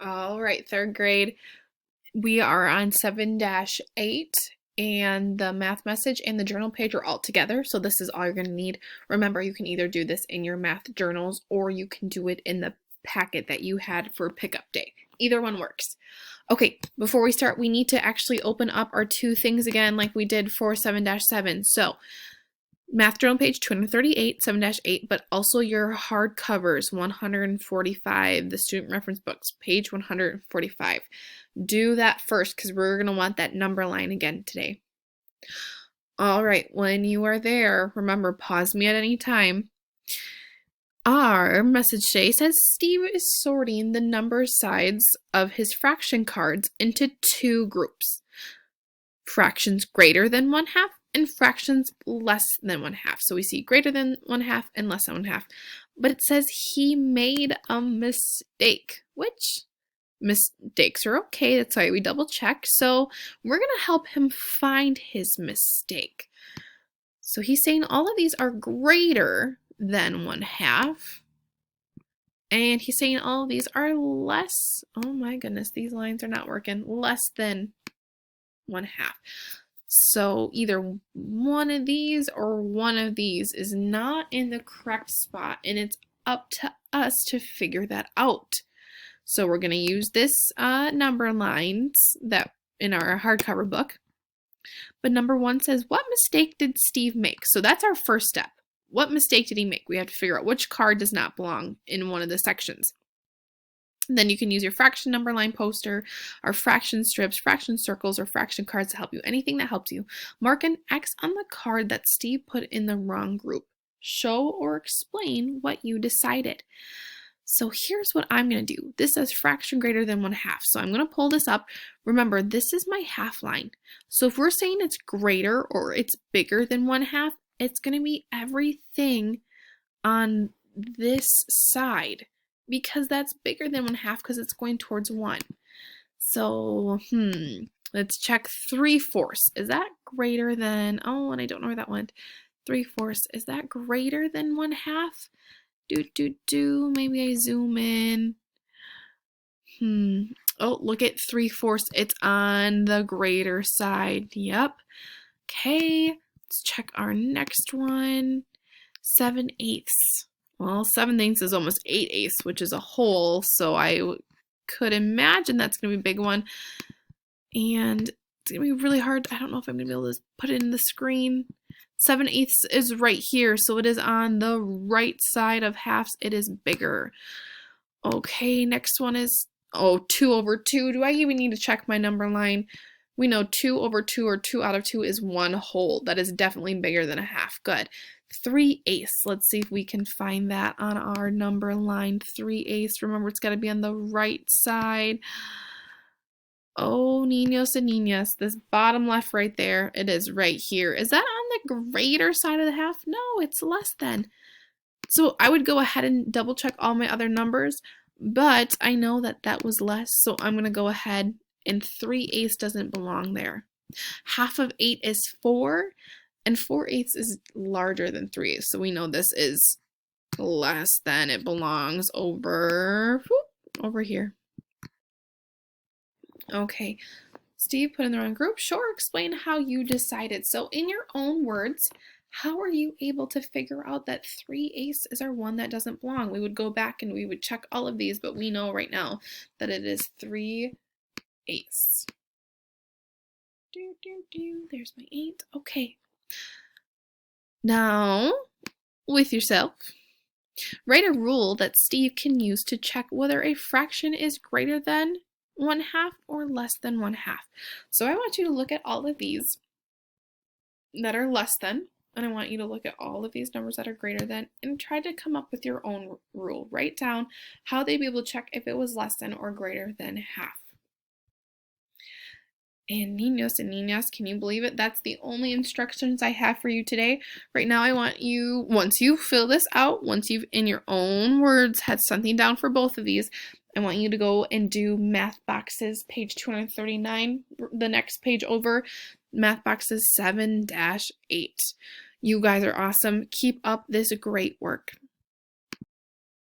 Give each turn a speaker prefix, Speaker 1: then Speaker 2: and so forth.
Speaker 1: All right, third grade. We are on 7-8, and the math message and the journal page are all together. So this is all you're going to need. Remember, you can either do this in your math journals or you can do it in the packet that you had for pickup day. Either one works. Okay, before we start, we need to actually open up our two things again like we did for 7-7. So math journal page 238, 7-8, but also your hard covers, 145, the student reference books, page 145. Do that first because we're going to want that number line again today. All right, when you are there, remember, pause me at any time. Our message today says Steve is sorting the number sides of his fraction cards into two groups. Fractions greater than 1/2 and fractions less than 1/2. So we see greater than 1/2 and less than 1/2. But it says he made a mistake, which mistakes are okay. That's why we double check. So we're going to help him find his mistake. So he's saying all of these are greater than 1/2. And he's saying all of these are less. Oh my goodness, these lines are not working. Less than 1/2. So either one of these or one of these is not in the correct spot, and it's up to us to figure that out. So we're going to use this number lines that in our hardcover book. But number 1 says, what mistake did Steve make? So that's our first step. What mistake did he make? We have to figure out which card does not belong in one of the sections. Then you can use your fraction number line poster, or fraction strips, fraction circles, or fraction cards to help you. Anything that helps you. Mark an X on the card that Steve put in the wrong group. Show or explain what you decided. So here's what I'm going to do. This says fraction greater than 1/2. So I'm going to pull this up. Remember, this is my half line. So if we're saying it's greater or it's bigger than 1/2, it's going to be everything on this side, because that's bigger than 1/2 because it's going towards 1. So, let's check 3/4. Is that greater than, oh, and I don't know where that went. 3/4, is that greater than 1/2? Maybe I zoom in. Oh, look at 3/4. It's on the greater side. Yep. Okay, let's check our next one. 7/8. Well, 7/8 is almost 8/8, which is a whole, so I could imagine that's going to be a big one. And it's going to be really hard. I don't know if I'm going to be able to put it in the screen. 7/8 is right here, so it is on the right side of halves. It is bigger. Okay, next one is, 2/2. Do I even need to check my number line? We know 2/2 or 2 out of 2 is 1 whole. That is definitely bigger than 1/2. Good. 3/8. Let's see if we can find that on our number line. 3/8. Remember, it's got to be on the right side. Oh, niños and niñas. This bottom left right there, it is right here. Is that on the greater side of the half? No, it's less than. So I would go ahead and double check all my other numbers, but I know that that was less, so I'm going to go ahead, and 3/8 doesn't belong there. Half of 8 is 4, and 4/8 is larger than 3/8, so we know this is less than. It belongs over here. Okay, Steve put in the wrong group. Sure, explain how you decided. So in your own words, how are you able to figure out that 3/8 is our one that doesn't belong? We would go back and we would check all of these, but we know right now that it is 3/8. There's my 8. Okay. Now, with yourself, write a rule that Steve can use to check whether a fraction is greater than 1/2 or less than 1/2. So I want you to look at all of these that are less than, and I want you to look at all of these numbers that are greater than, and try to come up with your own rule. Write down how they'd be able to check if it was less than or greater than half. And niños and niñas, can you believe it? That's the only instructions I have for you today. Right now, I want you, once you fill this out, once you've in your own words had something down for both of these, I want you to go and do math boxes, page 239, the next page over, math boxes 7-8. You guys are awesome. Keep up this great work.